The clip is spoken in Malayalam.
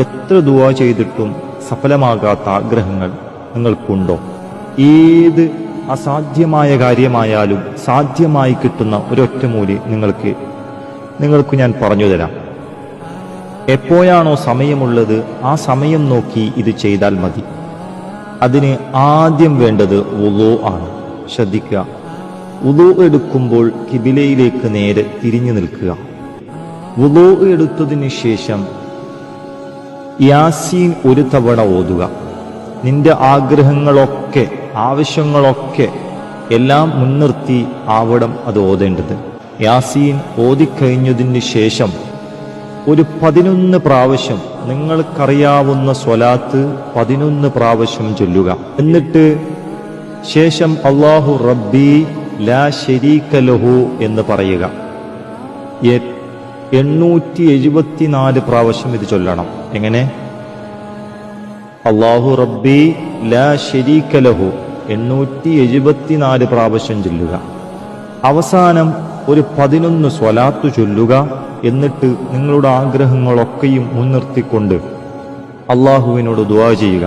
എത്ര ദുആ ചെയ്തിട്ടും സഫലമാകാത്ത ആഗ്രഹങ്ങൾ നിങ്ങൾക്കുണ്ടോ? ഏത് അസാധ്യമായ കാര്യമായാലും സാധ്യമായി കിട്ടുന്ന ഒരൊറ്റമൂലി നിങ്ങൾക്ക് ഞാൻ പറഞ്ഞു തരാം. എപ്പോഴാണോ സമയമുള്ളത് ആ സമയം നോക്കി ഇത് ചെയ്താൽ മതി. അതിന് ആദ്യം വേണ്ടത് വുളൂ ആണ്. ശ്രദ്ധിക്കുക, വുളൂ എടുക്കുമ്പോൾ കിബിലയിലേക്ക് നേരെ തിരിഞ്ഞു നിൽക്കുക. വുളൂ എടുത്തതിന് ശേഷം യാസീൻ ഒരു തവണ ഓതുക. നിന്റെ ആഗ്രഹങ്ങളൊക്കെ ആവശ്യങ്ങളൊക്കെ എല്ലാം മുൻനിർത്തി ആവണം അത് ഓതേണ്ടത്. യാസീൻ ഓതിക്കഴിഞ്ഞതിന് ശേഷം ഒരു 11 പ്രാവശ്യം നിങ്ങൾക്കറിയാവുന്ന സ്വലാത്ത് 11 പ്രാവശ്യം ചൊല്ലുക. എന്നിട്ട് ശേഷം അല്ലാഹു റബ്ബി ലാ ശരീക ലഹു എന്ന് പറയുക. 874 പ്രാവശ്യം ഇത് ചൊല്ലണം. എങ്ങനെ? അല്ലാഹു റബ്ബി ലാ ശരീക ലഹു 874 പ്രാവശ്യം ചൊല്ലുക. അവസാനം ഒരു 11 സ്വലാത്ത് ചൊല്ലുക. എന്നിട്ട് നിങ്ങളുടെ ആഗ്രഹങ്ങളൊക്കെയും മുൻനിർത്തിക്കൊണ്ട് അള്ളാഹുവിനോട് ദുആ ചെയ്യുക.